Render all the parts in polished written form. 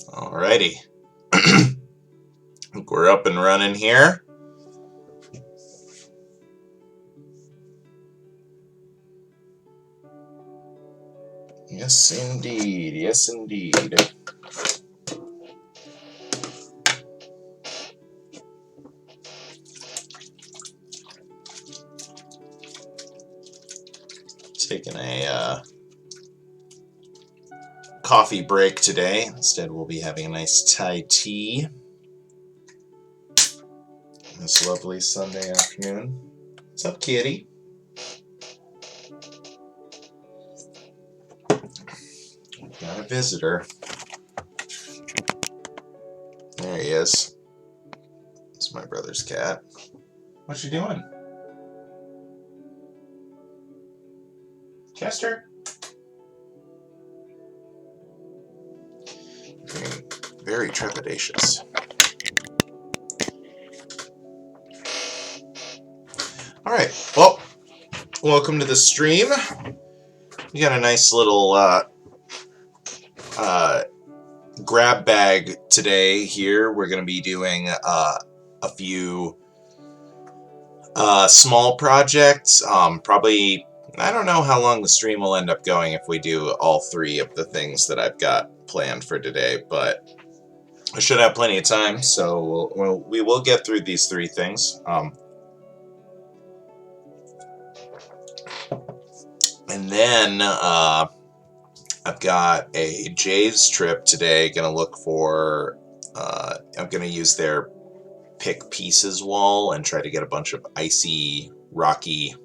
Alrighty. We're up and running here. Yes, indeed. Yes, indeed. Taking a coffee break today. Instead, we'll be having a nice Thai tea this lovely Sunday afternoon. What's up, kitty? We've got a visitor. There he is. It's my brother's cat. What you doing? Chester? Very trepidatious. Alright, well, welcome to the stream. We got a nice little grab bag today here. We're going to be doing a few small projects. Probably, I don't know how long the stream will end up going if we do all three of the things that I've got planned for today, but I should have plenty of time, so we will get through these three things. And then I've got a Jay's trip today. Gonna look for, I'm gonna use their pick pieces wall and try to get a bunch of icy, rocky,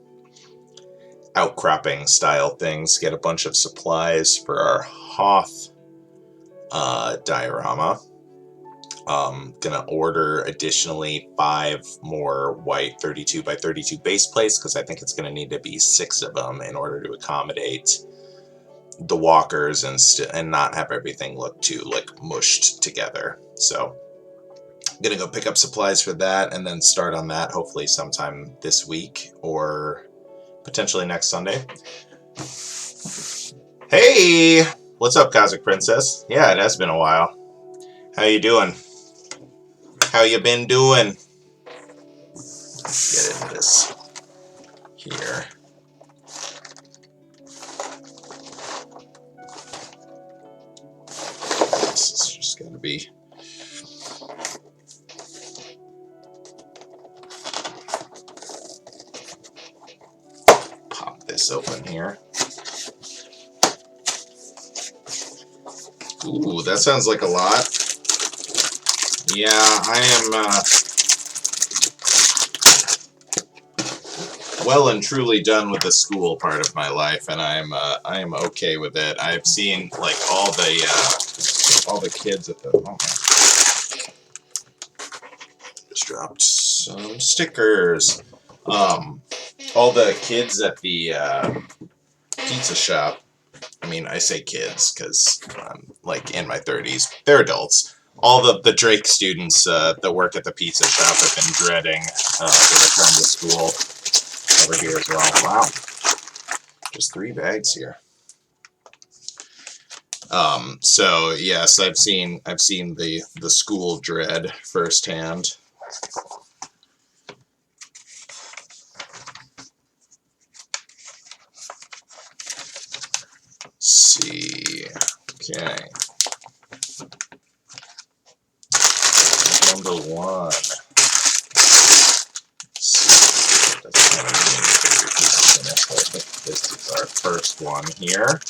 outcropping style things. Get a bunch of supplies for our Hoth diorama. Gonna order additionally 5 more white 32 by 32 base plates because I think it's gonna need to be 6 of them in order to accommodate the walkers and not have everything look too like mushed together. So I'm gonna go pick up supplies for that and then start on that hopefully sometime this week or potentially next Sunday. Hey, what's up, Cosmic Princess? Yeah, it has been a while. How you doing? How you been doing? Let's get into this here. This is just gonna be pop this open here. Ooh, that sounds like a lot. Yeah, I am well and truly done with the school part of my life, and I am okay with it. I've seen like all the kids at the just dropped some stickers. All the kids at the pizza shop. I mean, I say kids because I'm like in my 30s. They're adults. All the Drake students that work at the pizza shop have been dreading the return to school over here as well. Wow, just 3 bags here. So yes, I've seen the school dread firsthand. Let's see. Okay. Number 1. Let's see. Doesn't have any minifigure pieces in it, but I think this is our first one here.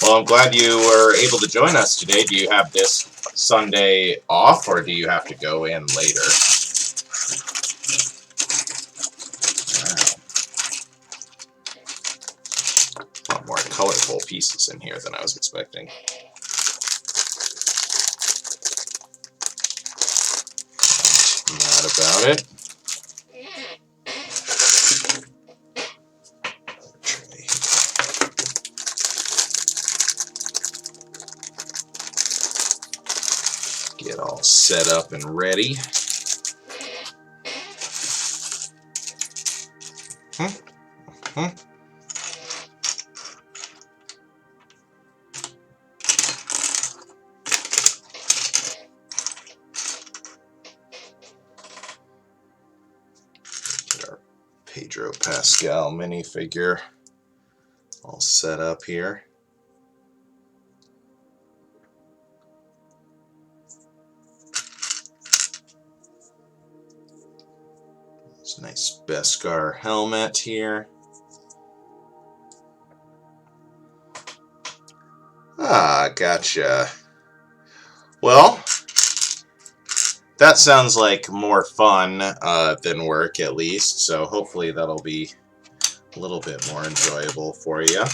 Well, I'm glad you were able to join us today. Do you have this Sunday off, or do you have to go in later? Wow. A lot more colorful pieces in here than I was expecting. Not about it. Get all set up and ready. Pedro Pascal minifigure all set up here. It's a nice Beskar helmet here. Ah, gotcha. Well, that sounds like more fun than work, at least, so hopefully that'll be a little bit more enjoyable for you.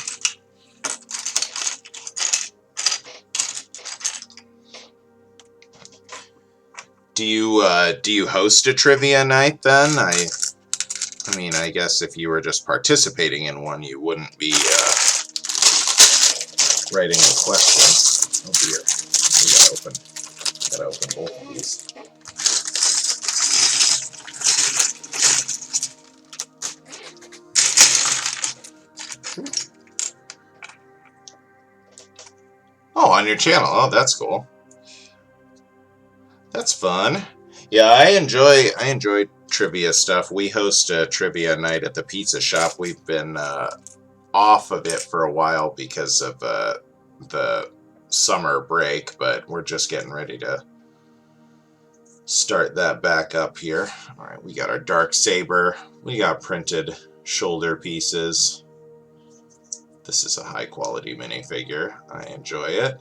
Do you host a trivia night then? I mean, I guess if you were just participating in one, you wouldn't be writing a question. Oh dear, we gotta open both of these. Oh, on your channel. Oh, that's cool. That's fun. Yeah, I enjoy trivia stuff. We host a trivia night at the pizza shop. We've been off of it for a while because of the summer break, but we're just getting ready to start that back up here. All right, we got our dark saber. We got printed shoulder pieces. This is a high quality minifigure. I enjoy it.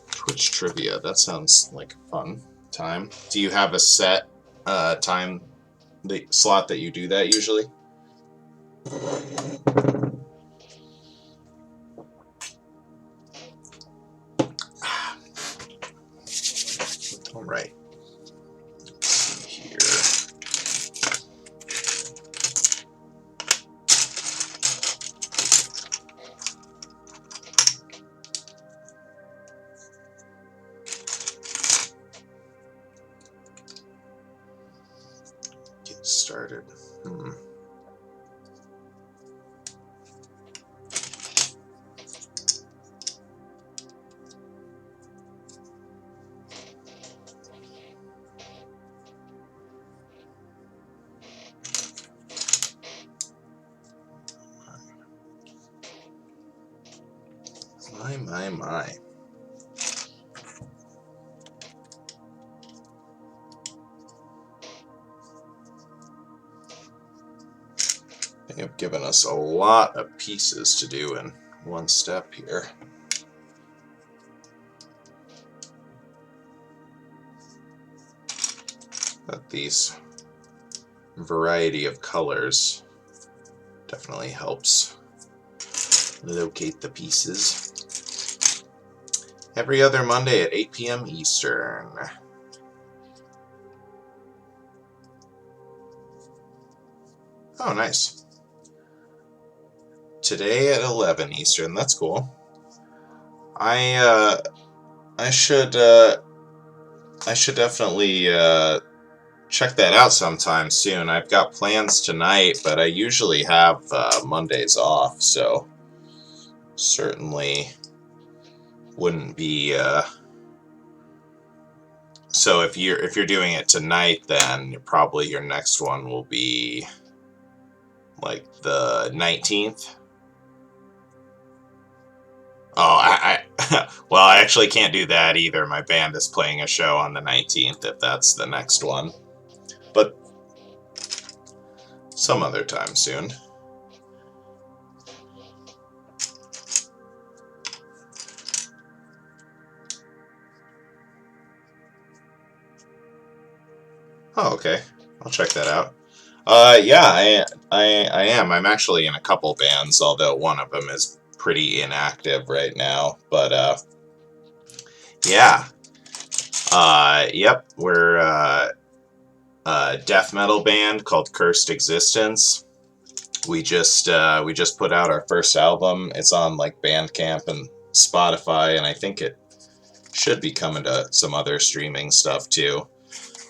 Twitch trivia. That sounds like a fun time. Do you have a set time slot that you do that usually? All right. Let's see here. Get started. My. They have given us a lot of pieces to do in one step here. But these variety of colors definitely helps locate the pieces. Every other Monday at 8 p.m. Eastern. Oh, nice. Today at 11 Eastern. That's cool. I should definitely check that out sometime soon. I've got plans tonight, but I usually have Mondays off, so certainly wouldn't be so if you're doing it tonight, then probably your next one will be like the 19th. Oh, I well, I actually can't do that either. My band is playing a show on the 19th if that's the next one, but some other time soon. Oh, okay. I'll check that out. Yeah, I am. I'm actually in a couple bands, although one of them is pretty inactive right now. But yeah. Yep, we're a death metal band called Cursed Existence. We just put out our first album. It's on like Bandcamp and Spotify, and I think it should be coming to some other streaming stuff too.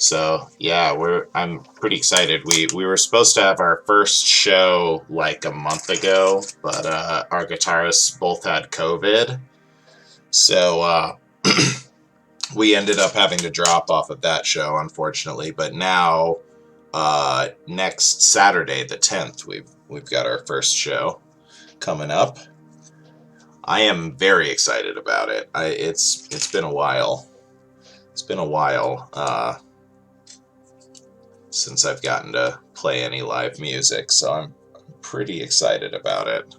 So yeah, I'm pretty excited. We were supposed to have our first show like a month ago, but our guitarists both had COVID, so we ended up having to drop off of that show, unfortunately. But now, next Saturday, the 10th, we've got our first show coming up. I am very excited about it. It's been a while. It's been a while since I've gotten to play any live music, so I'm pretty excited about it.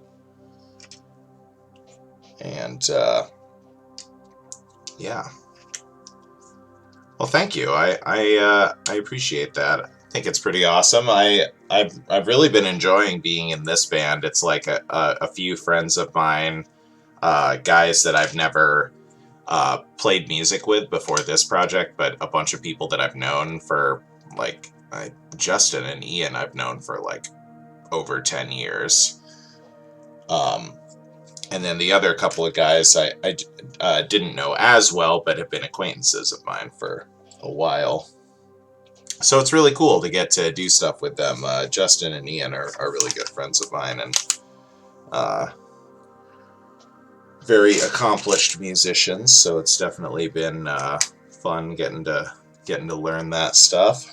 And yeah. Well, thank you. I appreciate that. I think it's pretty awesome. I've really been enjoying being in this band. It's like a few friends of mine, guys that I've never played music with before this project, but a bunch of people that I've known for like Justin and Ian. I've known for like over 10 years. And then the other couple of guys I didn't know as well, but have been acquaintances of mine for a while. So it's really cool to get to do stuff with them. Justin and Ian are really good friends of mine, and very accomplished musicians. So it's definitely been fun getting to learn that stuff.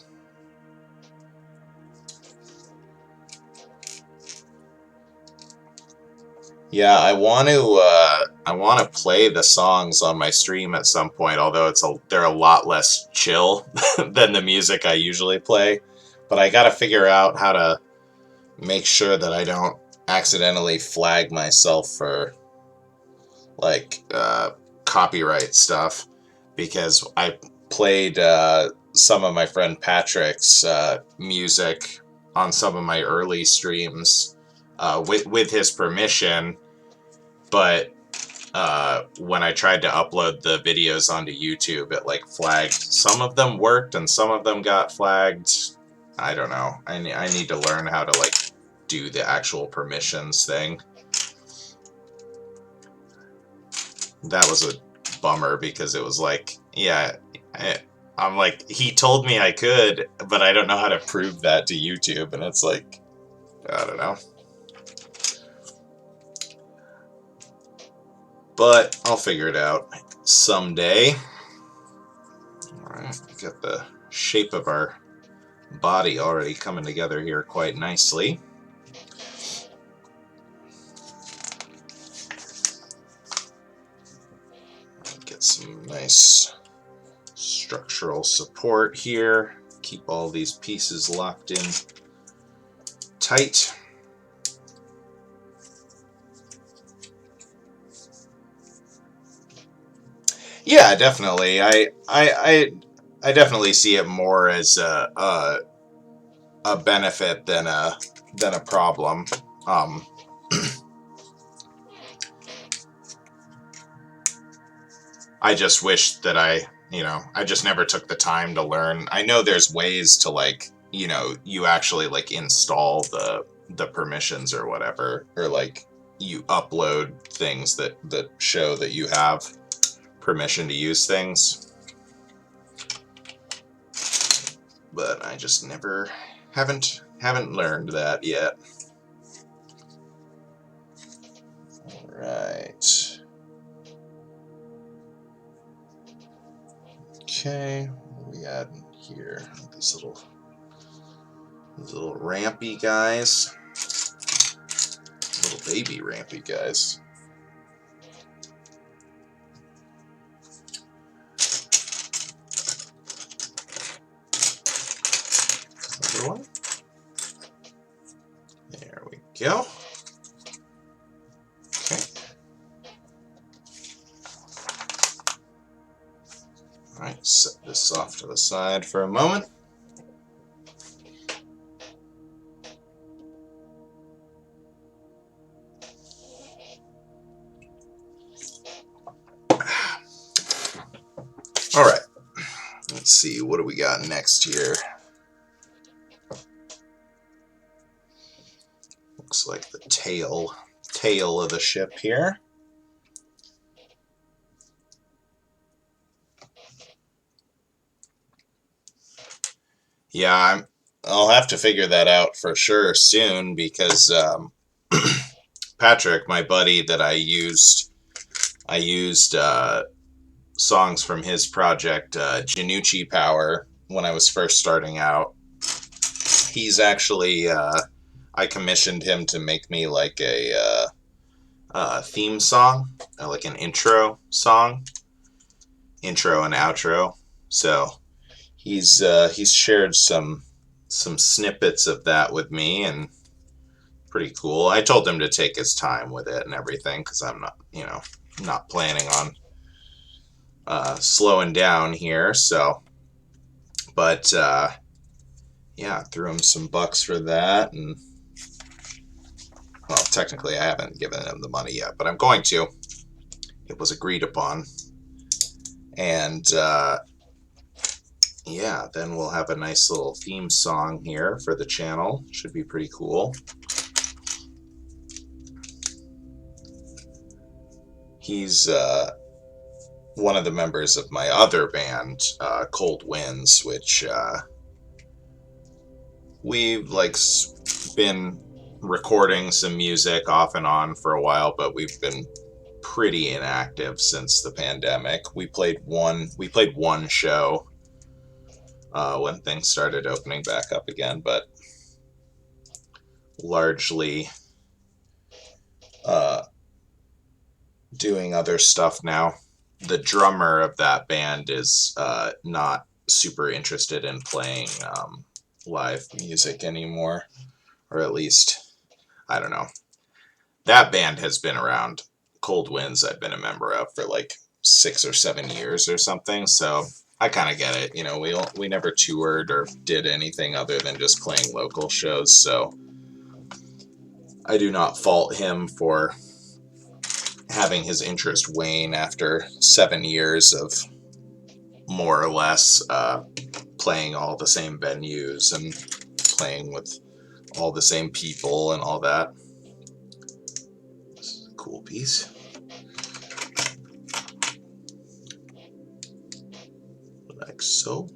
Yeah, I want to play the songs on my stream at some point. Although they're a lot less chill than the music I usually play. But I got to figure out how to make sure that I don't accidentally flag myself for like copyright stuff, because I played some of my friend Patrick's music on some of my early streams with his permission. But when I tried to upload the videos onto YouTube, it like flagged. Some of them worked and some of them got flagged. I don't know. I need to learn how to like do the actual permissions thing. That was a bummer because it was like, yeah, I'm like, he told me I could, but I don't know how to prove that to YouTube, and it's like, I don't know. But I'll figure it out someday. Alright, got the shape of our body already coming together here quite nicely. Get some nice structural support here. Keep all these pieces locked in tight. Yeah, definitely. I definitely see it more as a benefit than a problem. I just wish that I just never took the time to learn. I know there's ways to like, you actually like install the permissions or whatever, or like you upload things that show that you have permission to use things. But I just never haven't learned that yet. All right. Okay, what do we got in here? These little rampy guys. Little baby rampy guys. Another one. There we go. Okay. Alright, set this off to the side for a moment. Alright, let's see, what do we got next here? Looks like the tail of the ship here. Yeah, I'll have to figure that out for sure soon because Patrick, my buddy that I used songs from his project, Janucci Power, when I was first starting out. He's actually, I commissioned him to make me like a theme song, like an intro and outro. So he's shared some snippets of that with me, and pretty cool. I told him to take his time with it and everything because I'm not, not planning on slowing down here. So, but yeah, threw him some bucks for that, and well, technically I haven't given him the money yet, but I'm going to. It was agreed upon, and yeah, then we'll have a nice little theme song here for the channel. Should be pretty cool. He's one of the members of my other band, Cold Winds, which we've like been recording some music off and on for a while, but we've been pretty inactive since the pandemic. We played one show when things started opening back up again, but largely doing other stuff now. The drummer of that band is not super interested in playing live music anymore, or at least, I don't know. That band has been around. Cold Winds I've been a member of for like 6 or 7 years or something, so I kind of get it. We never toured or did anything other than just playing local shows, so I do not fault him for having his interest wane after 7 years of more or less playing all the same venues and playing with all the same people and all that. This is a cool piece. Like so.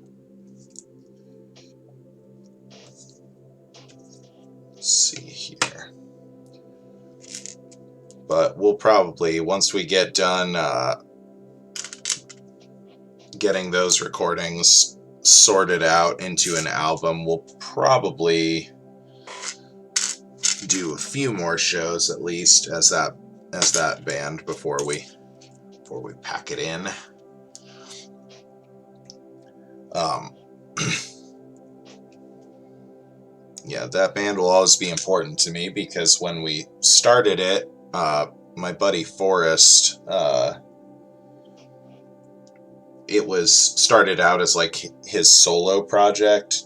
Let's see here. But we'll probably, once we get done getting those recordings sorted out into an album, we'll probably do a few more shows at least as that band before we pack it in. Yeah, that band will always be important to me because when we started it, my buddy Forrest, it was started out as like his solo project.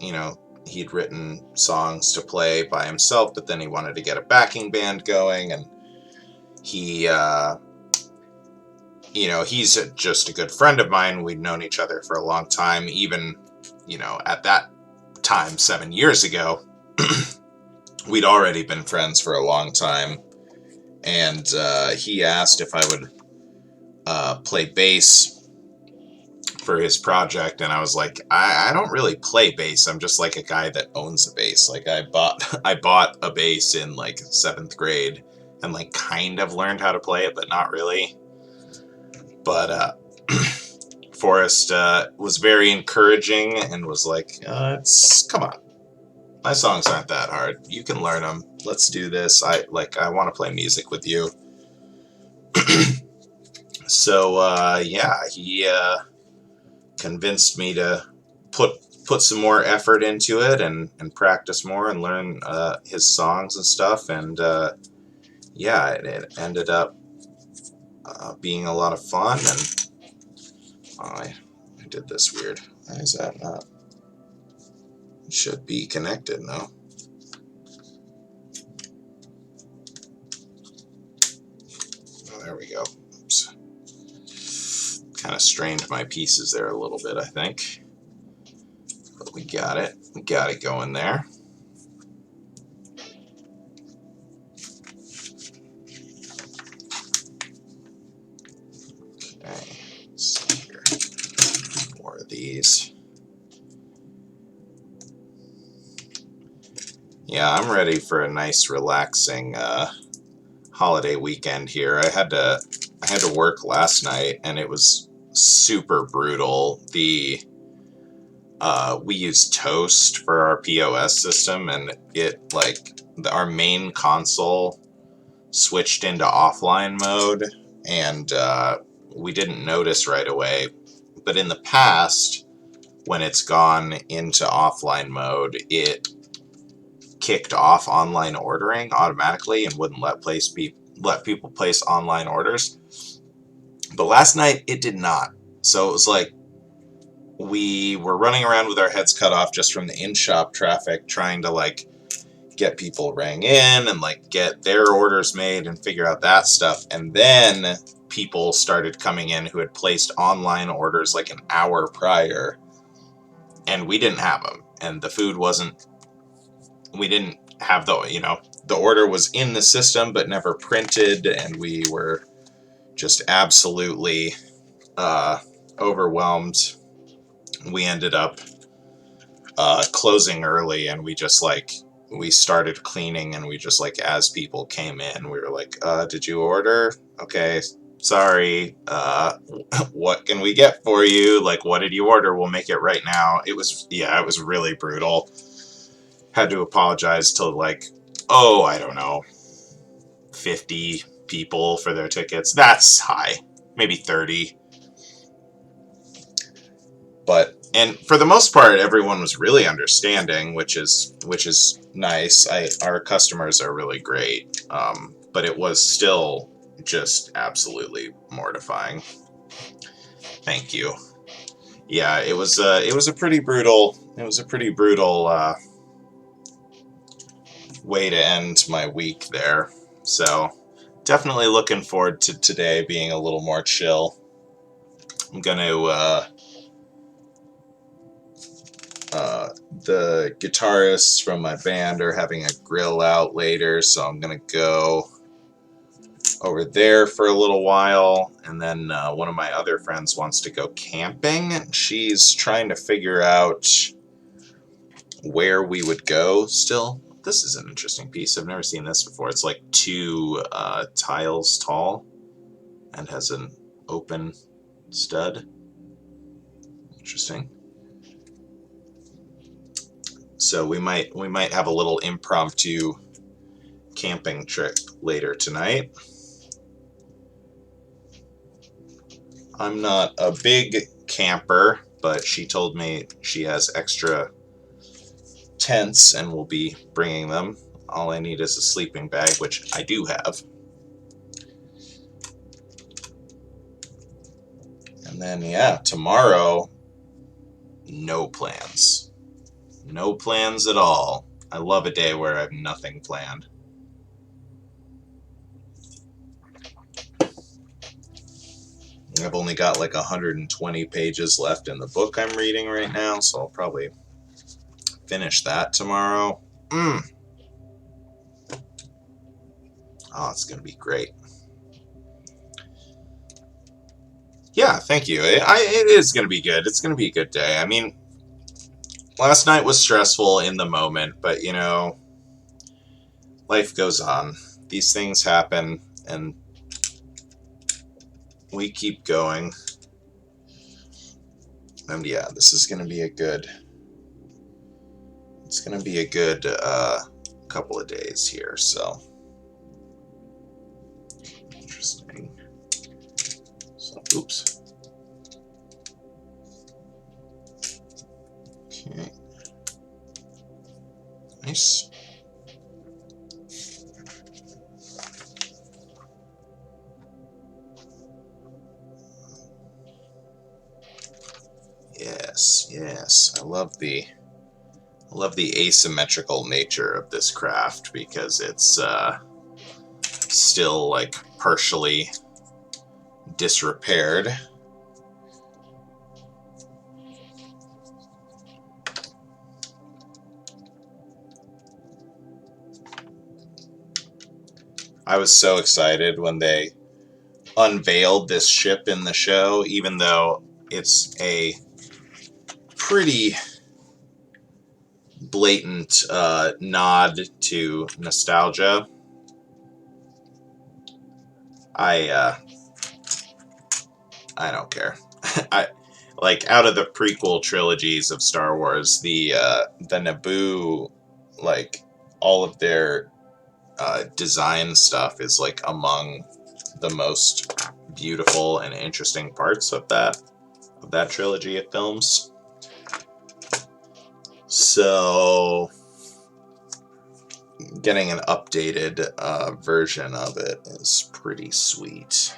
He'd written songs to play by himself, but then he wanted to get a backing band going, and he he's just a good friend of mine. We'd known each other for a long time, even at that time 7 years ago. We'd already been friends for a long time, and he asked if I would play bass for his project, and I was like, I don't really play bass. I'm just like a guy that owns a bass. Like I bought a bass in like 7th grade and like kind of learned how to play it, but not really. But Forrest was very encouraging and was like, come on, my songs aren't that hard. You can learn them. Let's do this. I want to play music with you. So yeah, he convinced me to put some more effort into it and practice more and learn his songs and stuff. And yeah, it ended up being a lot of fun. And I did this weird. Why is that not? It should be connected, no? Oh, there we go. Oops. Kind of strained my pieces there a little bit, I think. But we got it. We got it going there. Okay, let's see here. More of these. Yeah, I'm ready for a nice, relaxing holiday weekend here. I had to work last night, and it was super brutal. We use Toast for our POS system, and our main console switched into offline mode, and we didn't notice right away. But in the past, when it's gone into offline mode, it kicked off online ordering automatically and wouldn't let people place online orders. But last night it did not. So it was like we were running around with our heads cut off just from the in-shop traffic, trying to get people rang in and get their orders made and figure out that stuff. And then people started coming in who had placed online orders like an hour prior, and we didn't have them, and the food wasn't. We didn't have the order was in the system but never printed, and we were just absolutely overwhelmed. We ended up closing early, and we started cleaning, and we just as people came in, we were like, did you order? Okay, sorry, what can we get for you? What did you order? We'll make it right now. It was really brutal. Had to apologize to I don't know, 50 people for their tickets. That's high. Maybe 30. And for the most part, everyone was really understanding, which is nice. Our customers are really great, but it was still just absolutely mortifying. Thank you. Yeah, it was a pretty brutal way to end my week there. So definitely looking forward to today being a little more chill. I'm gonna the guitarists from my band are having a grill out later, so I'm gonna go over there for a little while, and then one of my other friends wants to go camping. She's trying to figure out where we would go still. This is an interesting piece. I've never seen this before. It's like 2 tiles tall and has an open stud. Interesting. So we might have a little impromptu camping trip later tonight. I'm not a big camper, but she told me she has extra tents and will be bringing them. All I need is a sleeping bag, which I do have. And then, yeah, tomorrow, no plans. No plans at all. I love a day where I have nothing planned. I've only got 120 pages left in the book I'm reading right now, so I'll probably finish that tomorrow. Oh, it's going to be great. Yeah, thank you. It is going to be good. It's going to be a good day. I mean, last night was stressful in the moment, but, life goes on. These things happen, and we keep going. And yeah, this is going to be a good... It's going to be a good couple of days here, so... Interesting. So, oops. Okay. Nice. Yes. I love the asymmetrical nature of this craft, because it's still partially disrepaired. I was so excited when they unveiled this ship in the show, even though it's a pretty blatant nod to nostalgia. I don't care. I like, out of the prequel trilogies of Star Wars, the Naboo, like, all of their design stuff is like among the most beautiful and interesting parts of that trilogy of films. So getting an updated version of it is pretty sweet.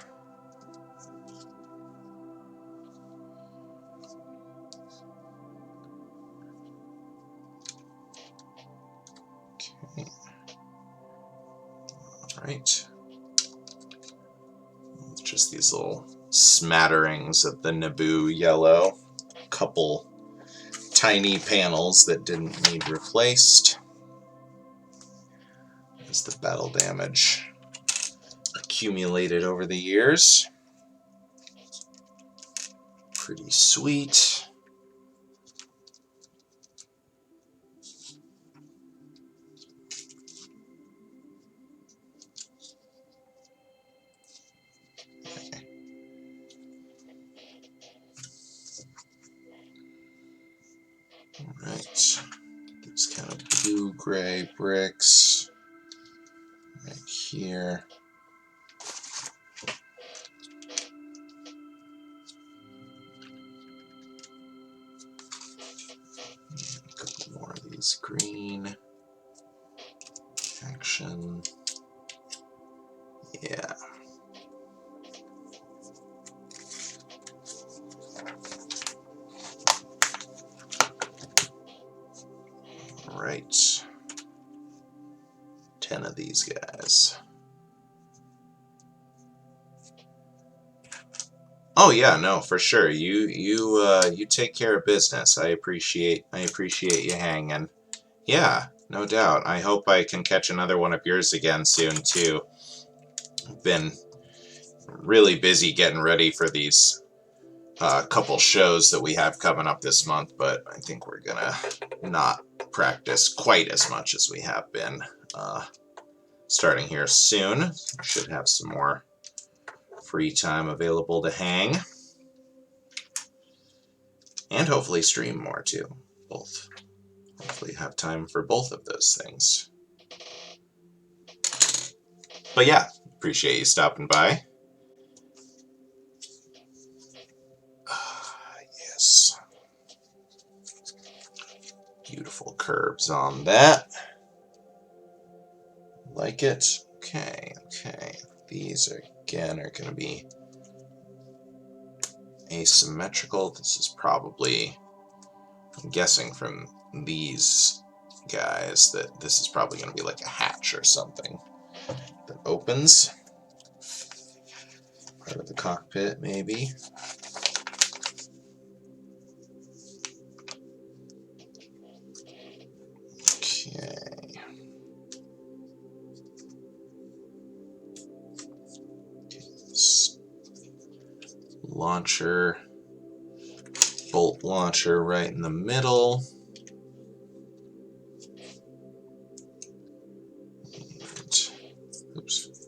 Okay. All right. It's just these little smatterings of the Naboo yellow. A couple tiny panels that didn't need replaced. As the battle damage accumulated over the years. Pretty sweet. Okay. All right. These kind of blue-gray bricks right here. A couple more of these green. Action. Yeah. All right. 10 of these guys. Oh yeah, no, for sure. You take care of business. I appreciate you hanging. Yeah, no doubt. I hope I can catch another one of yours again soon too. I've been really busy getting ready for these couple shows that we have coming up this month, but I think we're gonna not practice quite as much as we have been. Starting here soon, should have some more free time available to hang, and hopefully stream more too. Both. Hopefully have time for both of those things. But yeah, appreciate you stopping by. Yes. Beautiful curves on that. Like it. Okay, okay. These are, again, are going to be asymmetrical. This is probably, I'm guessing from these guys that this is probably going to be like a hatch or something that opens. Part of the cockpit, maybe. Okay. This launcher, bolt launcher right in the middle. And, oops.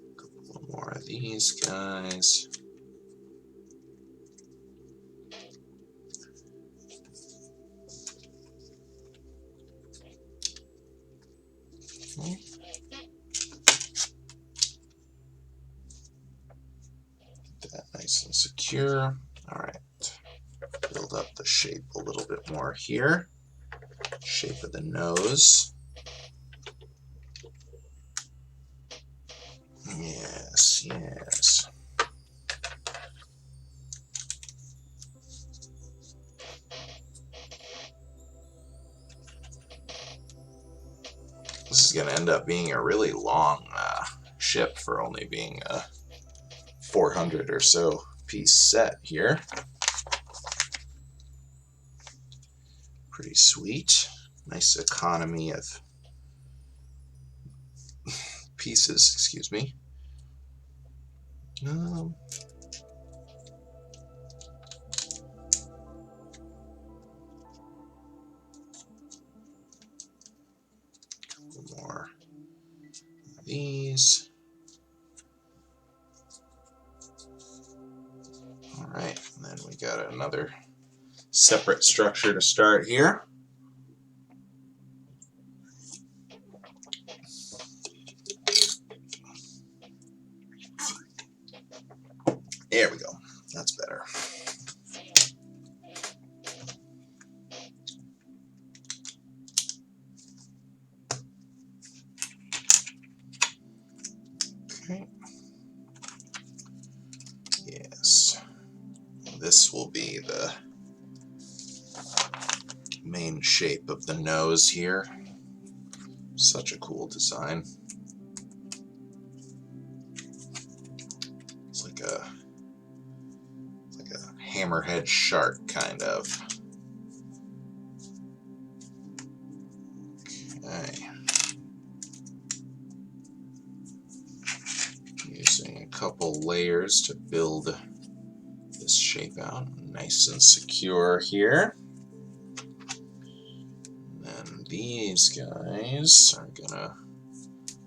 A couple more of these guys. Okay. Get that nice and secure. All right. Build up the shape a little bit more here. Shape of the nose. Yes, yes. This is going to end up being a really long ship for only being a 400 or so piece set here. Pretty sweet. Nice economy of pieces, excuse me. these. Alright, and then we got another separate structure to start here. There we go. That's better. Okay. Yes. This will be the main shape of the nose here. Such a cool design. It's like a hammerhead shark, kind of. Okay. Using a couple layers to build this shape out. Nice and secure here. And then these guys are gonna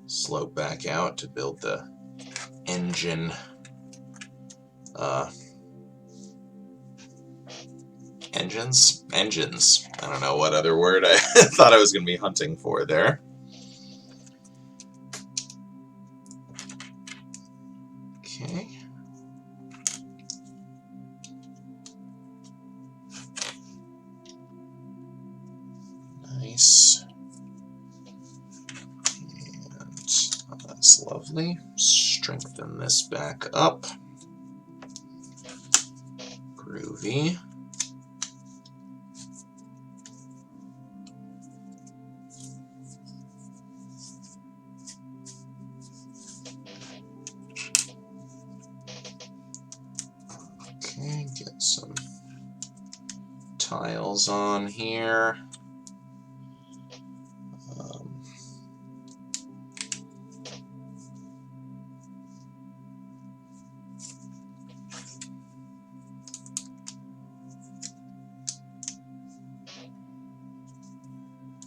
slope back out to build the engine. Engines. I don't know what other word I thought I was going to be hunting for there. Okay. Nice. And that's lovely. Strengthen this back up. Groovy. Okay, get some tiles on here.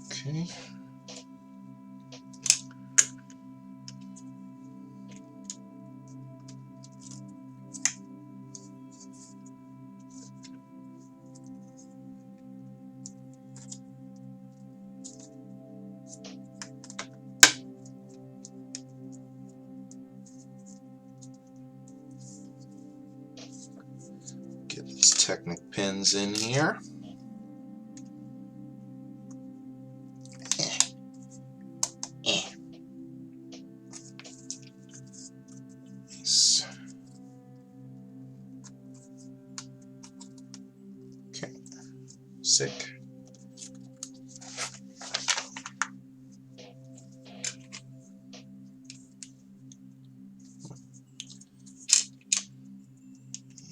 Okay. Get these Technic pins in here. Nice. Okay. Sick.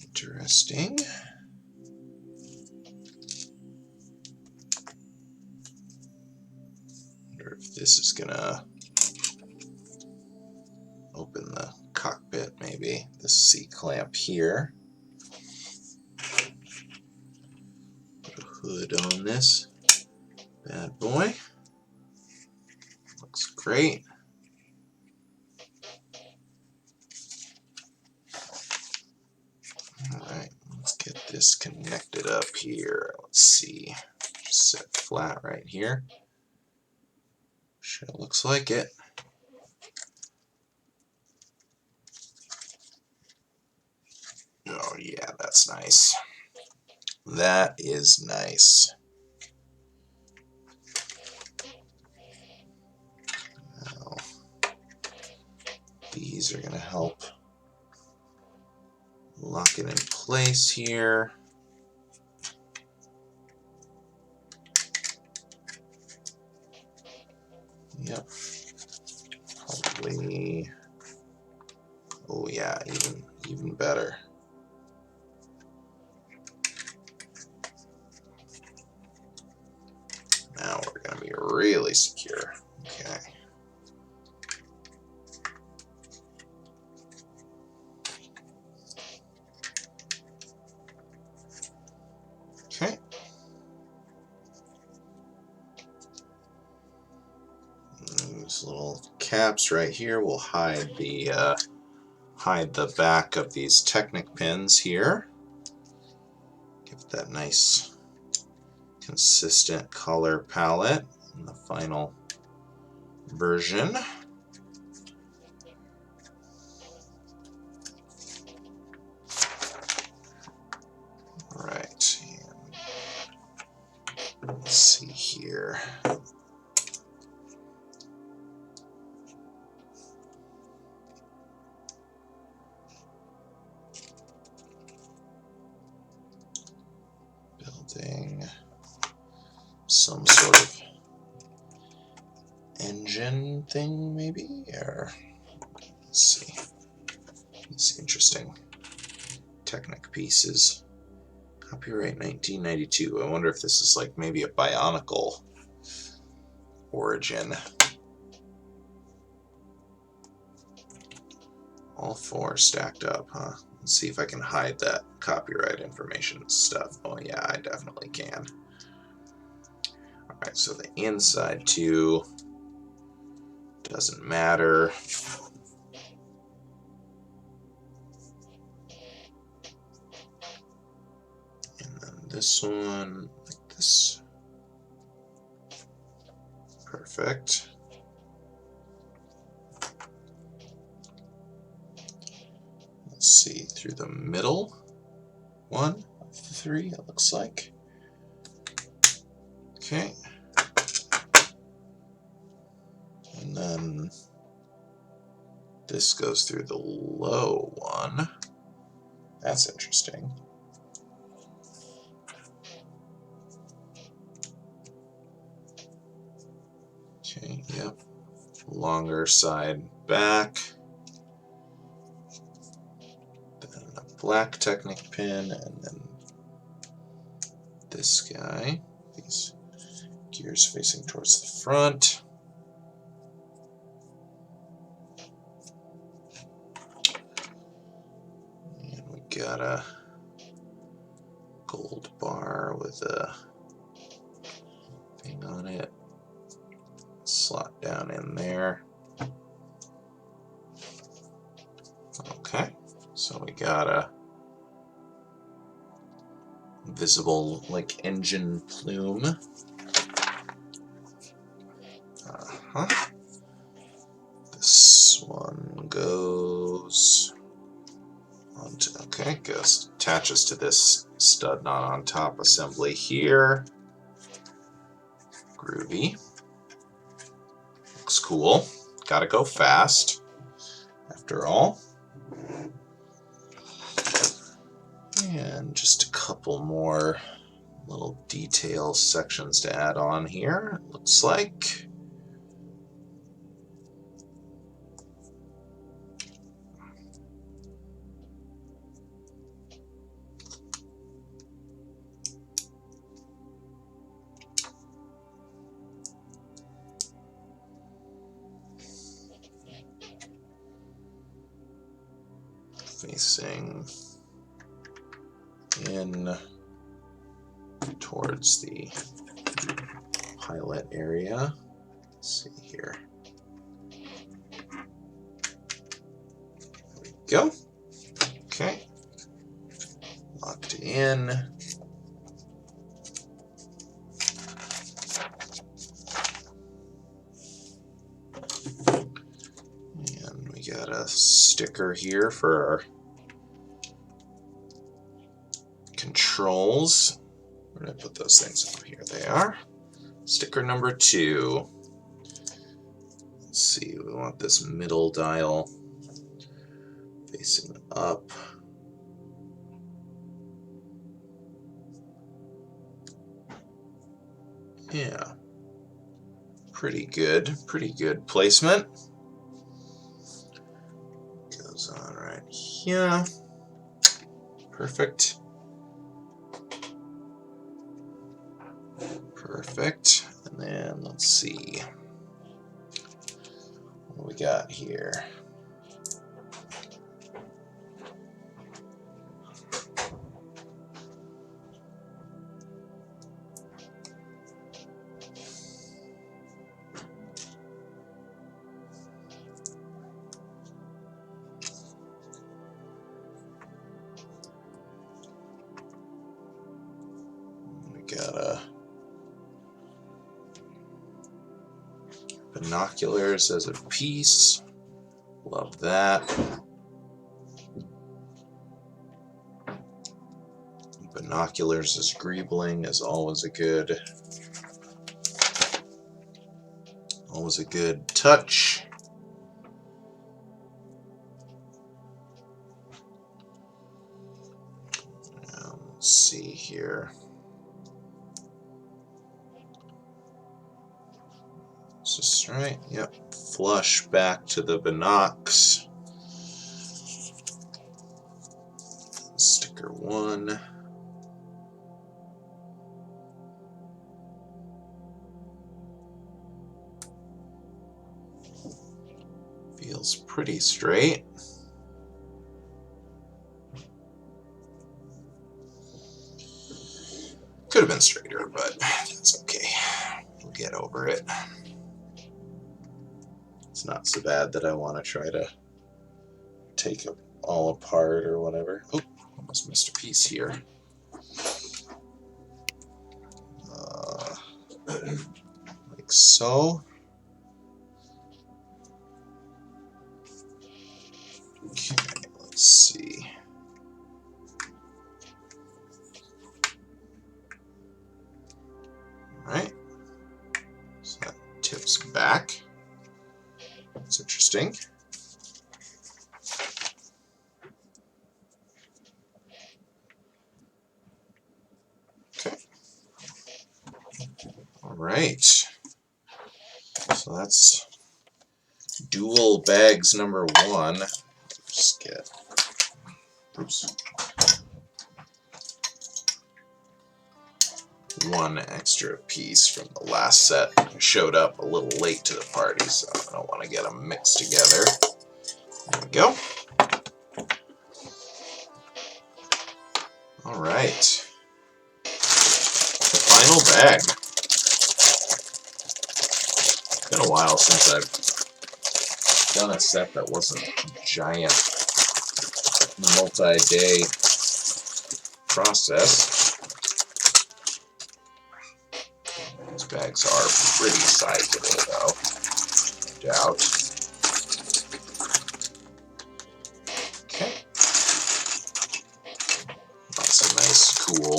Interesting. Wonder if this is gonna open the cockpit, maybe. The C-clamp here. Put a hood on this bad boy. Looks great. Alright, let's get this connected up here. Let's see. Just set flat right here. Sure looks like it. Oh yeah, that's nice. That is nice. Now, these are going to help lock it in place here. Yep. Probably. Oh yeah, even better. Now we're going to be really secure. Okay. Okay. These little caps right here will hide the back of these Technic pins here. Give it that nice consistent color palette in the final version. Right, and let's see here. Building some sort of engine thing, maybe, or let's see. These interesting Technic pieces. Copyright 1992. I wonder if this is like maybe a Bionicle origin. All four stacked up, huh? Let's see if I can hide that copyright information stuff. Oh yeah, I definitely can. Alright, so the inside too doesn't matter. And then this one, like this. Perfect. Let's see, through the middle one of the three, it looks like. Okay. And then this goes through the low one. That's interesting. Okay, yep. Longer side back. Then a black Technic pin, and then this guy. These gears facing towards the front. And we got a gold bar with a thing on it. Slot down in there. Okay, so we got a visible like engine plume. This one goes onto, okay, goes attaches to this stud not on top assembly here. Groovy. Looks cool. Gotta go fast, after all. And just a couple more little detail sections to add on here, it looks like. Facing in towards the pilot area. Let's see here. There we go. Okay. Locked in. And we got a sticker here for our controls. Where did I put those things? Oh, here they are. Sticker number 2. Let's see, we want this middle dial facing up. Yeah, pretty good placement. Goes on right here. Perfect. Perfect. And then let's see what we got here. binoculars as a piece. Love that. Binoculars as greebling is always a good touch. Let's see here. Is this right? Yep. Flush back to the binocs. Sticker 1. Feels pretty straight. Could have been straighter, but that's okay. We'll get over it. It's not so bad that I want to try to take it all apart or whatever. Oh, almost missed a piece here. Like so. Okay, let's see. Alright. So that tips back. That's interesting. Okay. Alright. So that's dual bags number 1. Just get, oops, one extra piece from the last set. I showed up a little late to the party, so I don't want to get them mixed together. There we go. Alright. The final bag. It's been a while since I've done a set that wasn't a giant multi-day process. These bags are pretty sizable though, no doubt. Okay. Lots of nice cool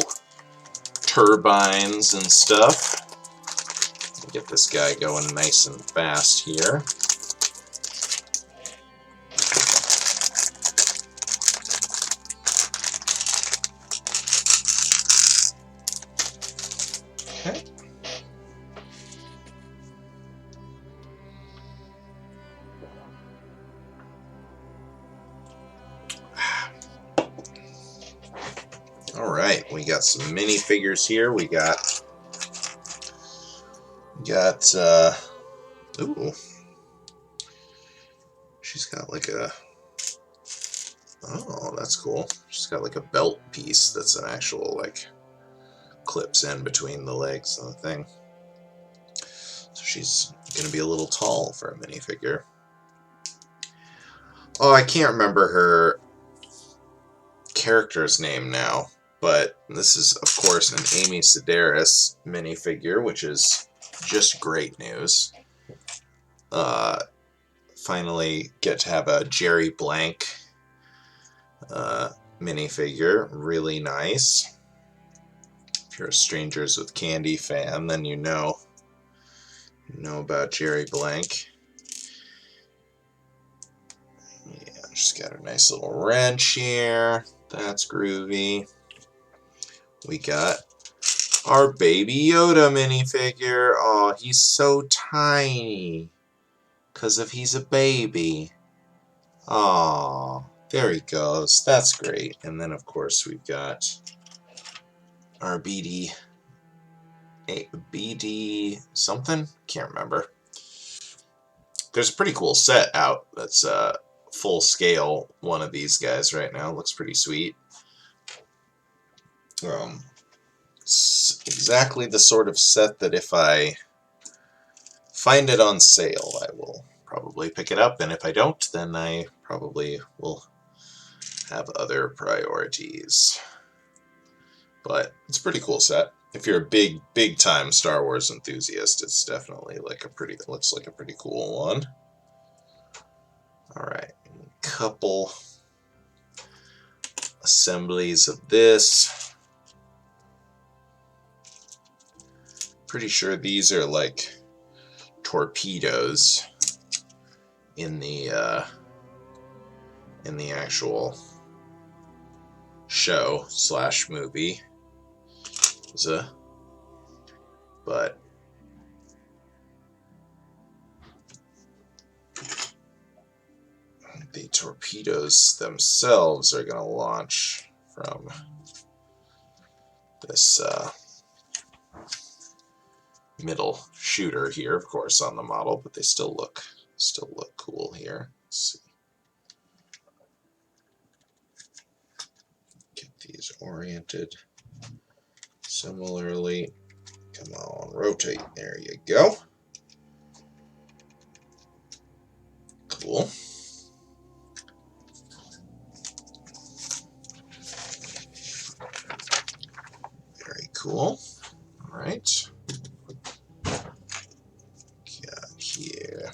turbines and stuff. Get this guy going nice and fast here. Okay. All right, we got some minifigures here. We got ooh, she's got like a, oh, that's cool. She's got like a belt piece that's an actual, like, clips in between the legs of the thing. So she's gonna be a little tall for a minifigure. Oh, I can't remember her character's name now, but this is, of course, an Amy Sedaris minifigure, which is just great news. Finally get to have a Jerry Blank minifigure. Really nice. If you're a Strangers with Candy fan, then you know about Jerry Blank. Yeah, she's got a nice little wrench here. That's groovy. We got our Baby Yoda minifigure. Oh, he's so tiny. 'Cause if he's a baby. Oh, there he goes. That's great. And then, of course, we've got our BD something? Can't remember. There's a pretty cool set out that's full scale one of these guys right now. Looks pretty sweet. It's exactly the sort of set that if I find it on sale, I will probably pick it up, and if I don't, then I probably will have other priorities. But it's a pretty cool set. if you're a big time Star Wars enthusiast, it's definitely like it looks like a pretty cool one. Alright, a couple assemblies of this. Pretty sure these are like torpedoes in the actual show / movie. But the torpedoes themselves are going to launch from this middle shooter here, of course, on the model, but they still look cool here. Let's see. Get these oriented similarly. Come on, rotate. There you go. Cool. Very cool. All right. Got here.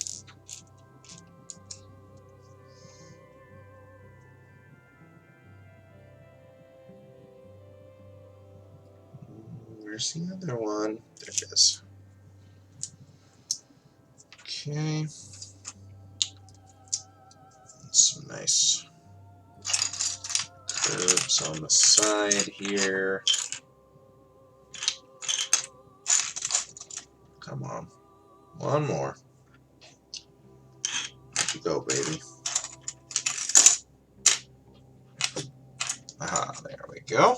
Where's the other one? There it is. Okay. Some nice curves on the side here. Come on. One more. There you go, baby. Aha, there we go.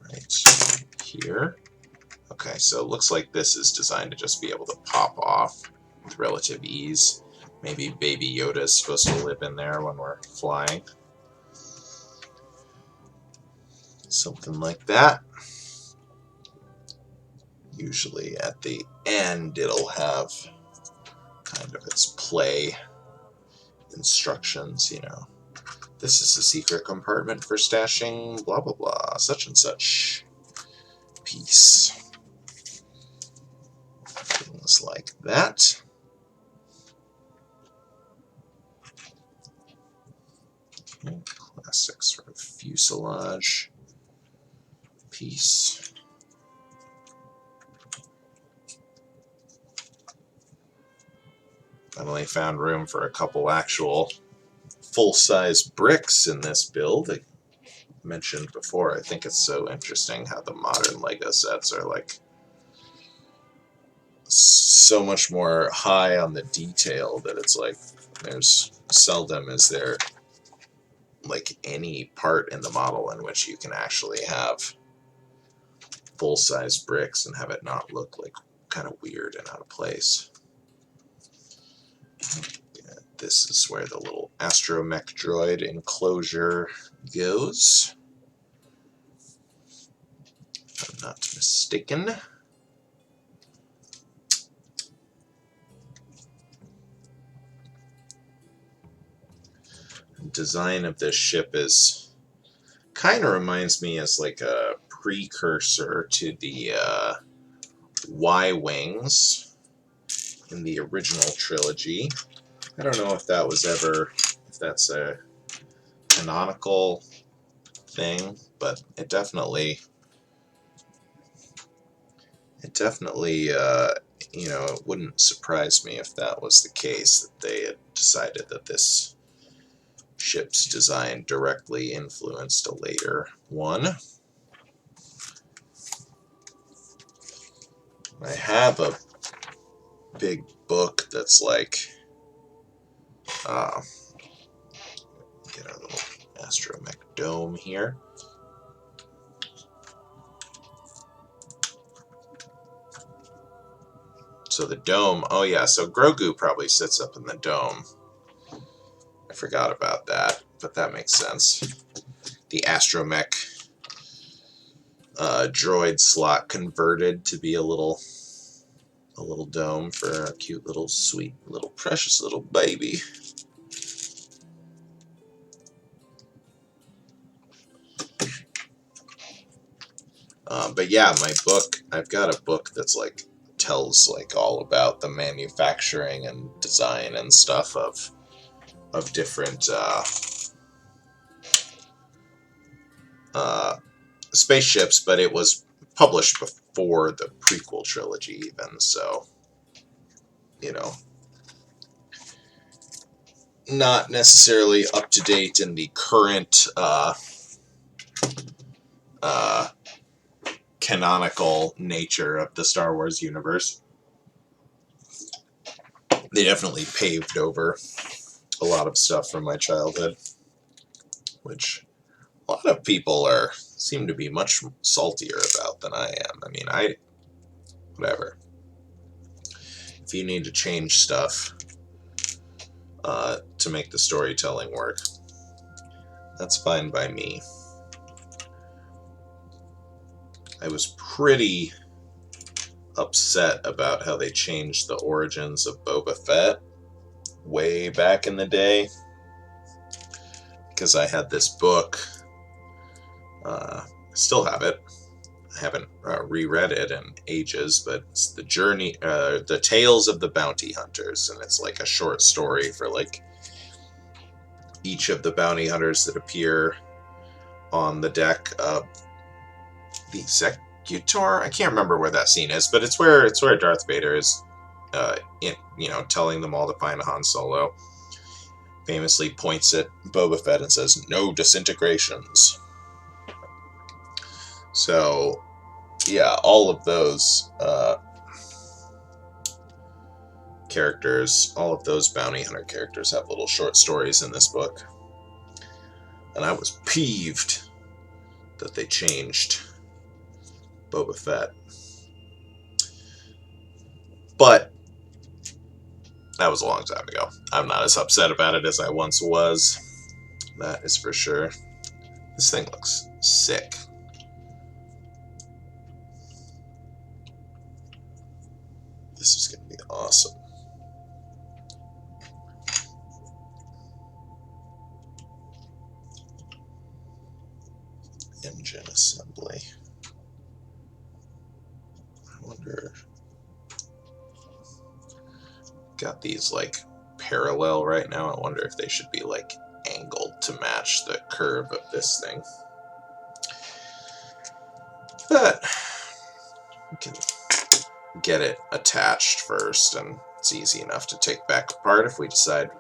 Right here. Okay, so it looks like this is designed to just be able to pop off with relative ease. Maybe Baby Yoda is supposed to live in there when we're flying. Something like that. Usually at the end it'll have kind of its play instructions, you know. This is a secret compartment for stashing blah blah blah, such and such piece. Things like that. Classic sort of fuselage piece. I've only found room for a couple actual full-size bricks in this build. I mentioned before, I think it's so interesting how the modern Lego sets are like so much more high on the detail that it's like there's seldom is there like any part in the model in which you can actually have full-size bricks and have it not look like kind of weird and out of place. This is where the little astromech droid enclosure goes, if I'm not mistaken. The design of this ship is kind of reminds me as like a precursor to the Y-Wings in the original trilogy. I don't know if that was ever, if that's a canonical thing, but it definitely, you know, it wouldn't surprise me if that was the case, that they had decided that this ship's design directly influenced a later one. I have a big book that's like, get our little astromech dome here. So the dome, oh yeah, so Grogu probably sits up in the dome. I forgot about that, but that makes sense. The astromech droid slot converted to be a little dome for a cute little sweet little precious little baby. But yeah, my book, I've got a book that's like tells like all about the manufacturing and design and stuff of different spaceships, but it was published before the prequel trilogy even, so you know, not necessarily up to date in the current canonical nature of the Star Wars universe. They definitely paved over a lot of stuff from my childhood, which a lot of people seem to be much saltier about than I am. I mean, whatever. If you need to change stuff to make the storytelling work, that's fine by me. I was pretty upset about how they changed the origins of Boba Fett way back in the day, because I had this book. I still have it. I haven't reread it in ages, but it's the Tales of the Bounty Hunters, and it's like a short story for like each of the bounty hunters that appear on the deck of the Executor. I can't remember where that scene is, but it's where Darth Vader is, telling them all to find Han Solo. Famously points at Boba Fett and says, "No disintegrations." So, yeah, all of those characters, all of those bounty hunter characters have little short stories in this book. And I was peeved that they changed Boba Fett. But that was a long time ago. I'm not as upset about it as I once was. That is for sure. This thing looks sick. This is going to be awesome. Engine assembly. I wonder... Got these like parallel right now. I wonder if they should be like angled to match the curve of this thing. But we can get it attached first, and it's easy enough to take back apart if we decide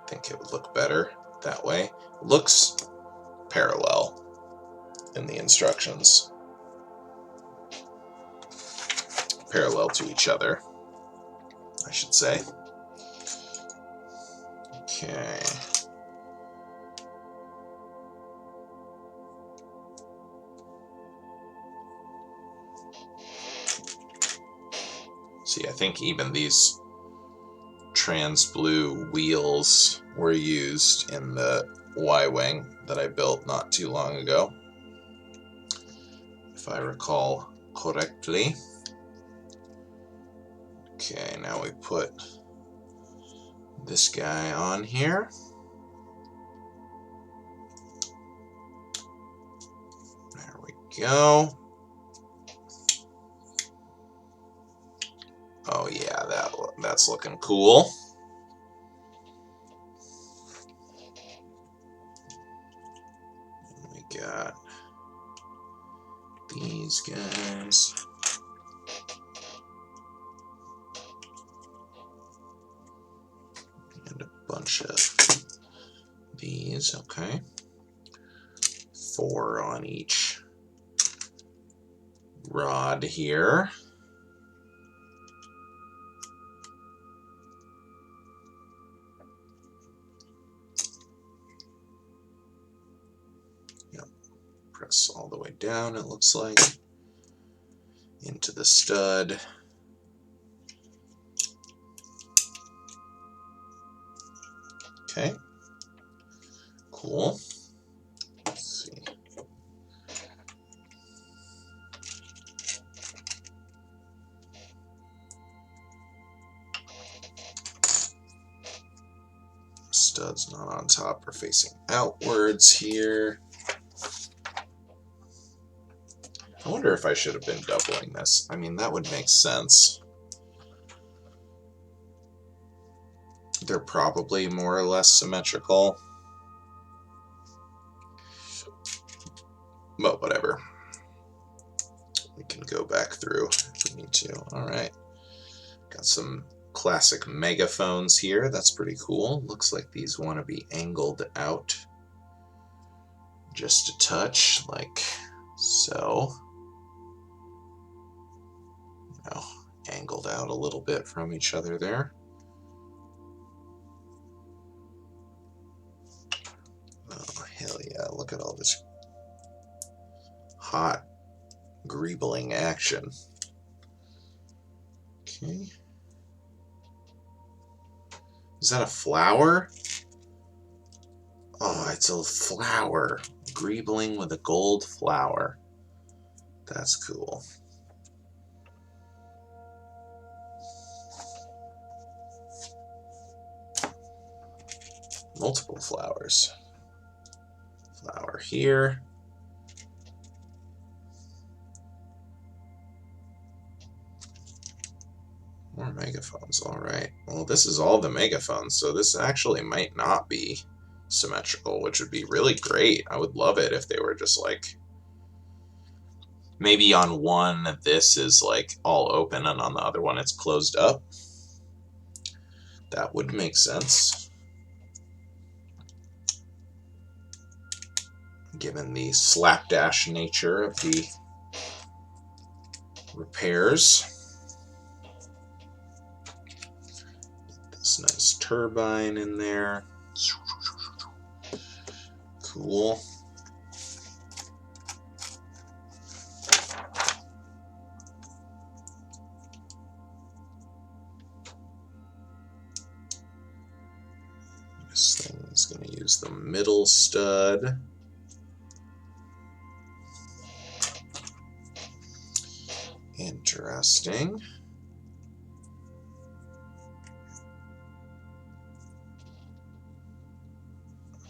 I think it would look better that way. It looks parallel in the instructions. Parallel to each other, I should say. Okay. See, I think even these trans blue wheels were used in the Y-Wing that I built not too long ago, if I recall correctly. Okay, now we put this guy on here. There we go. Oh yeah, that's looking cool. And we got these guys. And a bunch of these, okay. 4 on each rod here. Yep. Press all the way down, it looks like, into the stud. Okay, cool. Let's see. Stud's not on top, we're facing outwards here. I wonder if I should have been doubling this. I mean, that would make sense. They're probably more or less symmetrical. But whatever. We can go back through if we need to. Alright. Got some classic megaphones here. That's pretty cool. Looks like these want to be angled out just a touch, like so. You know, angled out a little bit from each other there. Oh, hell yeah. Look at all this hot greebling action. Okay. Is that a flower? Oh, it's a flower. Greebling with a gold flower. That's cool. Multiple flowers. Flower here. More megaphones, alright. Well, this is all the megaphones, so this actually might not be symmetrical, which would be really great. I would love it if they were just like... Maybe on one, this is like all open, and on the other one, it's closed up. That would make sense, given the slapdash nature of the repairs. This nice turbine in there. Cool. This thing is going to use the middle stud. Interesting.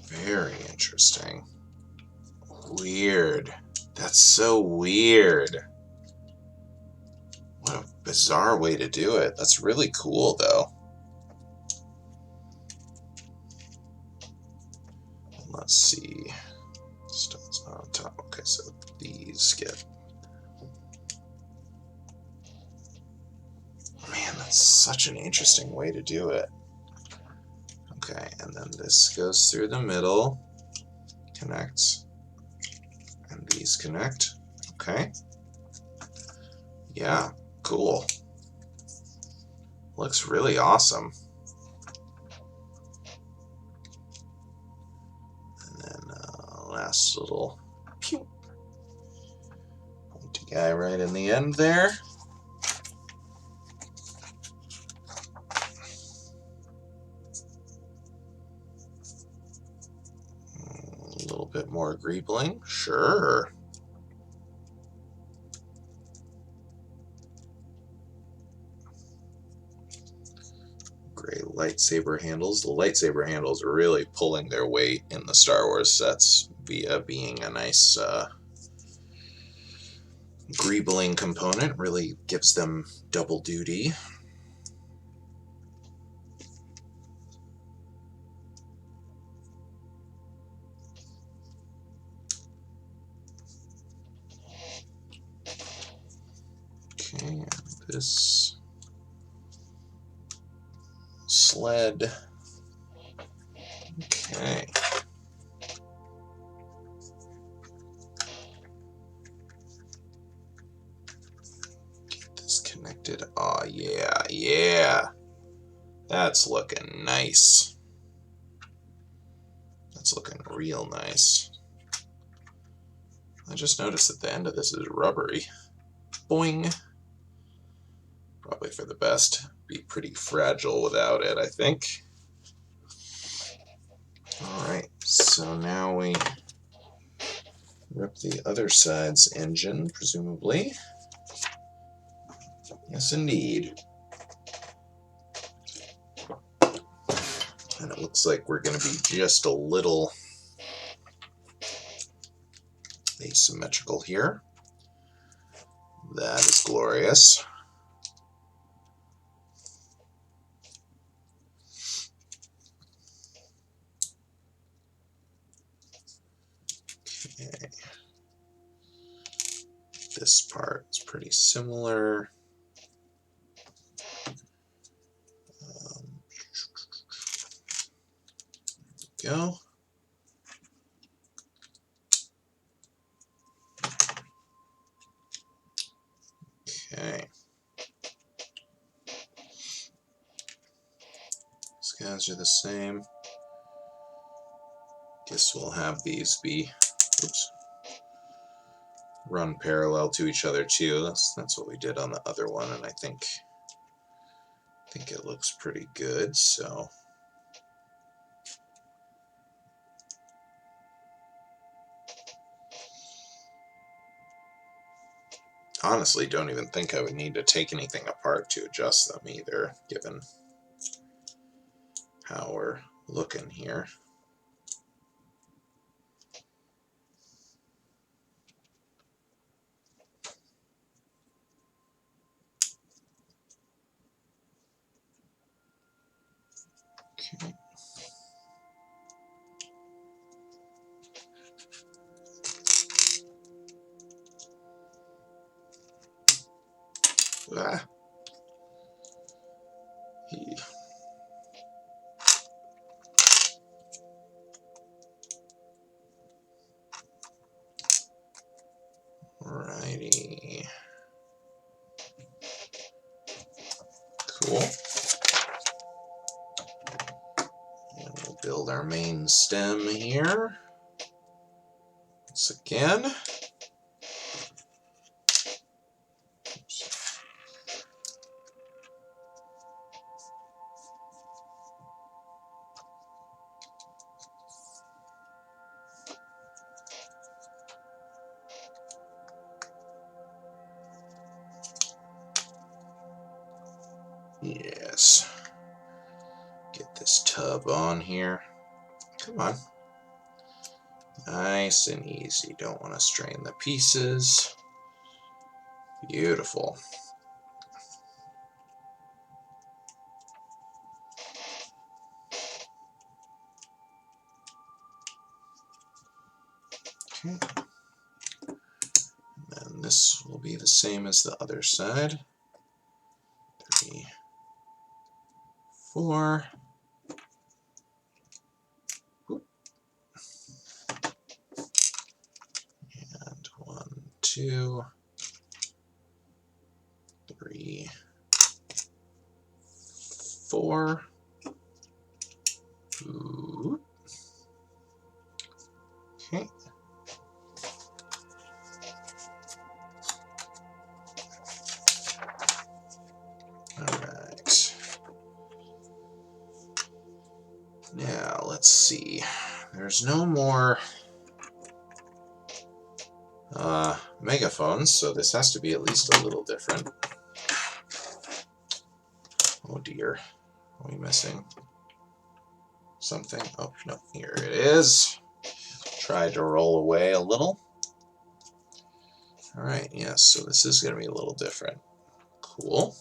Very interesting. Weird. That's so weird. What a bizarre way to do it. That's really cool, though. Let's see. Studs on top. Okay, so these get... Man, that's such an interesting way to do it. Okay, and then this goes through the middle, connects, and these connect. Okay. Yeah, cool. Looks really awesome. And then last little pew, pointy guy right in the end there. Bit more greebling, sure. Gray lightsaber handles. The lightsaber handles are really pulling their weight in the Star Wars sets via being a nice greebling component. Really gives them double duty. Okay, and this sled. Okay. Get this connected. Oh, yeah, yeah. That's looking nice. That's looking real nice. I just noticed that the end of this is rubbery. Boing. Probably for the best. Be pretty fragile without it, I think. Alright, so now we rip the other side's engine, presumably. Yes, indeed. And it looks like we're going to be just a little asymmetrical here. That is glorious. Okay. This part is pretty similar. Go. Okay. These guys are the same. Guess we'll have these be, oops, run parallel to each other too. That's what we did on the other one, and I think it looks pretty good. So honestly, don't even think I would need to take anything apart to adjust them either, given how we're looking here. Okay. Ah. Alrighty. Cool. And we'll build our main stem here. Once again. Oops. Yes. Get this tub on here. Come on. Nice and easy. Don't want to strain the pieces. Beautiful. Okay. And then this will be the same as the other side. 3, 4. Whoop. And 1, 2, 3, 4. Ooh. Okay. Alright. Now, let's see. There's no more megaphones, so this has to be at least a little different. Oh dear. Are we missing something? Oh, no. Here it is. Tried to roll away a little. Alright, yes, so this is going to be a little different. Cool.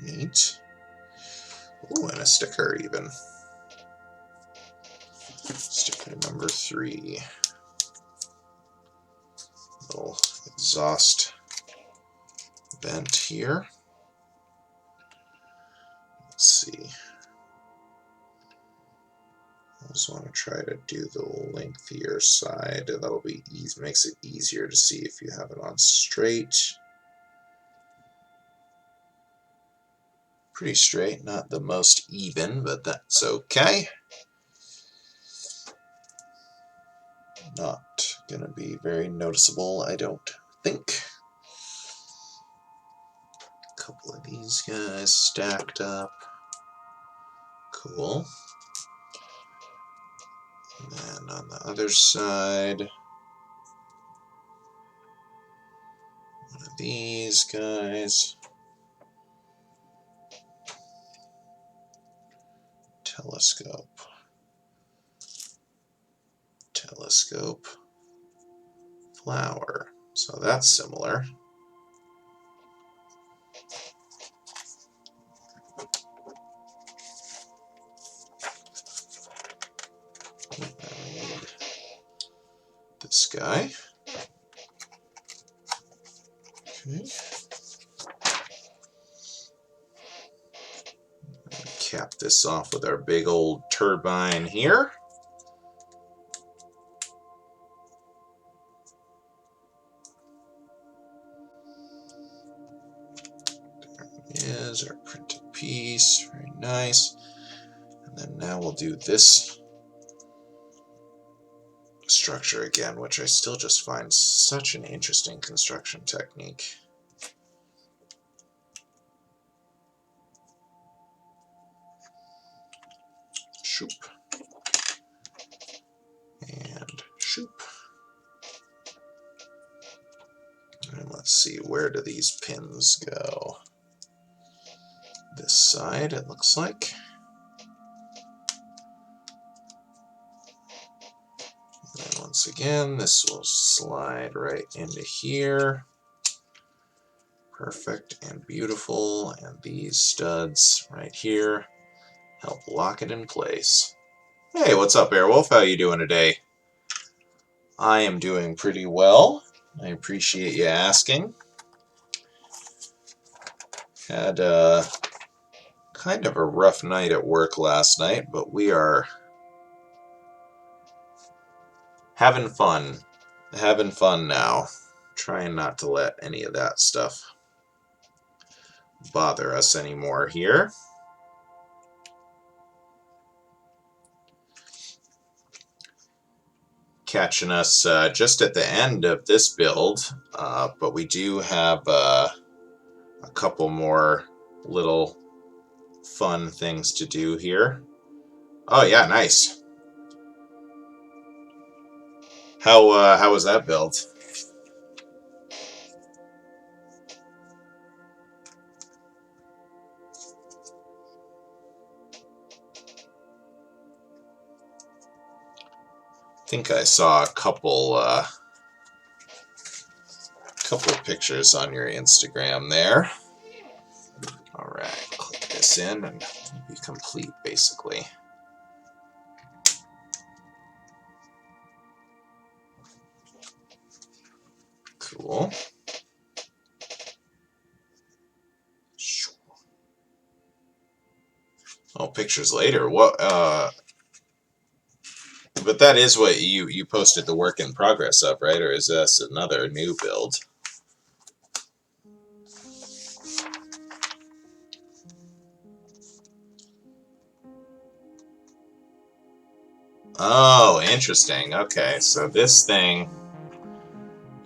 Neat. Ooh, and a sticker even. Sticker number 3. Little exhaust vent here. Let's see. I just want to try to do the lengthier side. That'll be easy. Makes it easier to see if you have it on straight. Pretty straight, not the most even, but that's okay. Not gonna be very noticeable, I don't think. A couple of these guys stacked up. Cool. And then on the other side, one of these guys. telescope, telescope, flower. So that's similar. This guy. Okay. Cap this off with our big old turbine here. There it is, our printed piece. Very nice. And then now we'll do this structure again, which I still just find such an interesting construction technique. Shoop. And shoop. And let's see, where do these pins go? This side, it looks like. And then once again, this will slide right into here. Perfect and beautiful. And these studs right here help lock it in place. Hey, what's up, Airwolf? How you doing today? I am doing pretty well. I appreciate you asking. Had kind of a rough night at work last night, but we are having fun. Having fun now. Trying not to let any of that stuff bother us anymore here. Catching us just at the end of this build, but we do have a couple more little fun things to do here. Oh yeah, nice. How was that build? I think I saw a couple of pictures on your Instagram there. All right, click this in and be complete, basically. Cool. Oh, pictures later. What? But that is what you posted the work in progress of, right? Or is this another new build? Oh, interesting. Okay, so this thing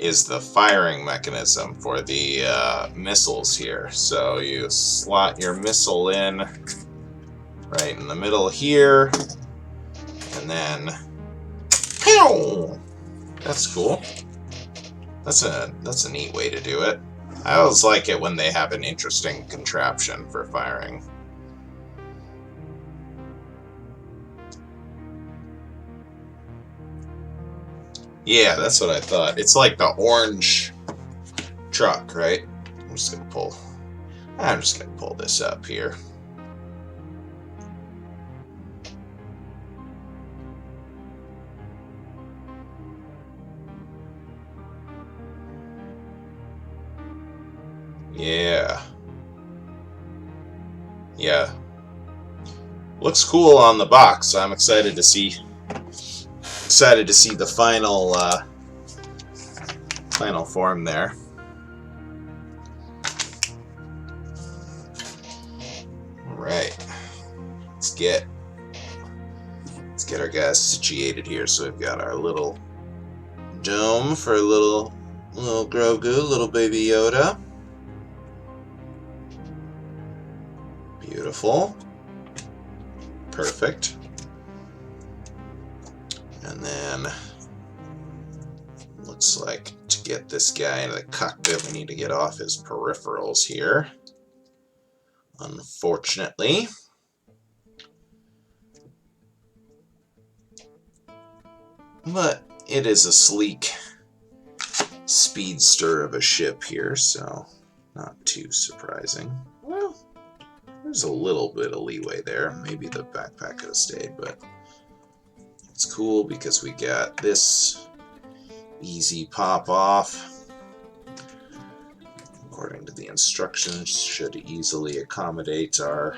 is the firing mechanism for the missiles here. So you slot your missile in right in the middle here, and then pow! That's cool. That's a neat way to do it. I always like it when they have an interesting contraption for firing. Yeah, that's what I thought. It's like the orange truck, right? I'm just gonna pull this up here. Yeah. Yeah. Looks cool on the box. I'm excited to see the final form there. All right. Let's get our guys situated here. So we've got our little dome for little Grogu, little baby Yoda. Beautiful. Perfect. And then looks like to get this guy into the cockpit, we need to get off his peripherals here. Unfortunately. But it is a sleek speedster of a ship here, so not too surprising. Well, there's a little bit of leeway there. Maybe the backpack could have stayed, but it's cool because we got this easy pop off. According to the instructions, should easily accommodate our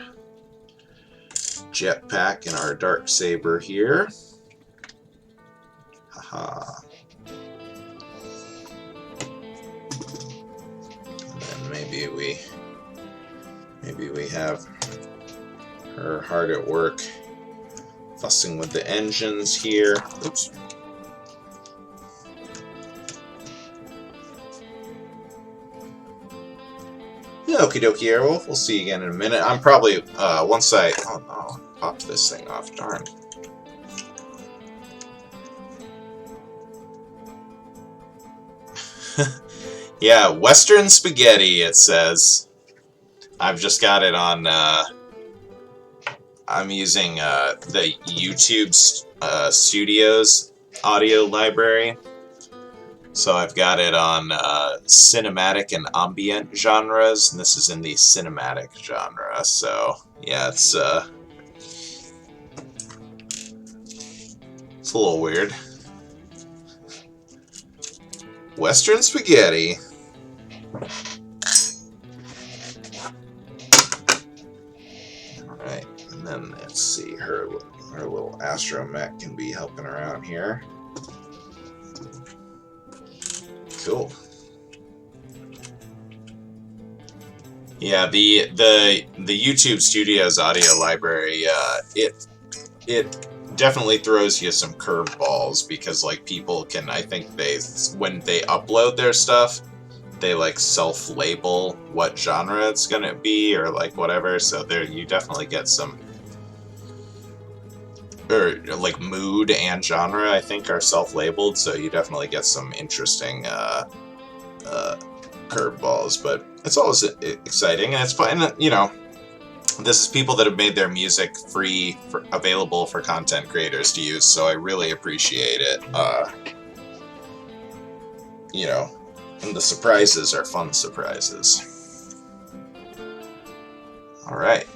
jetpack and our darksaber here. Haha. And then maybe we have her hard at work fussing with the engines here. Oops. Okie dokie, Airwolf. We'll see you again in a minute. I'm probably, once I... Oh no, popped this thing off. Darn. Yeah, Western Spaghetti, it says. I've just got it on, I'm using, the YouTube Studios audio library. So I've got it on cinematic and ambient genres, and this is in the cinematic genre. So yeah, it's a little weird. Western Spaghetti. All right, and then let's see, her little astromech can be helping her out here. Cool. Yeah, the YouTube Studios audio library, it definitely throws you some curveballs because like people can, I think when they upload their stuff, they like self-label what genre it's gonna be or like whatever. So there you definitely get some, or like mood and genre, I think, are self-labeled, so you definitely get some interesting curveballs, but it's always exciting, and it's fun. You know, this is people that have made their music free, available for content creators to use, so I really appreciate it. You know, and the surprises are fun surprises. Alright.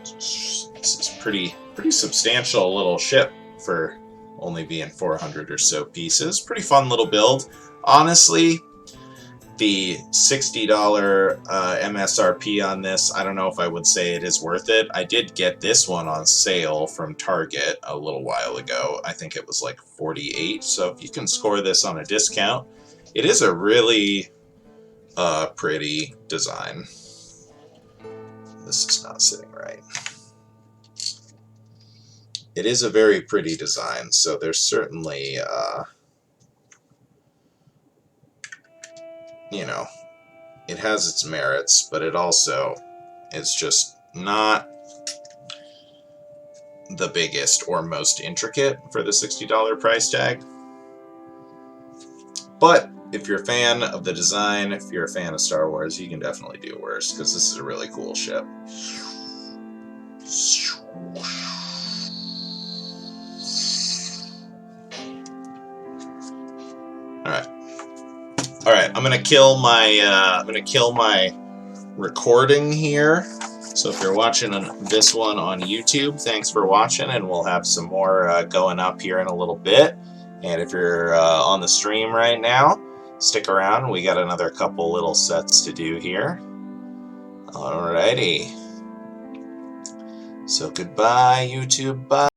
This is pretty substantial little ship for only being 400 or so pieces. Pretty fun little build. Honestly, the $60 MSRP on this, I don't know if I would say it is worth it. I did get this one on sale from Target a little while ago. I think it was like $48, so if you can score this on a discount, it is a really pretty design. This is not sitting right. It is a very pretty design, so there's certainly, you know, it has its merits, but it also is just not the biggest or most intricate for the $60 price tag. But if you're a fan of the design, if you're a fan of Star Wars, you can definitely do worse, because this is a really cool ship. All right, I'm gonna kill my recording here. So if you're watching this one on YouTube, thanks for watching, and we'll have some more going up here in a little bit. And if you're on the stream right now, stick around. We got another couple little sets to do here. Alrighty. So goodbye, YouTube. Bye.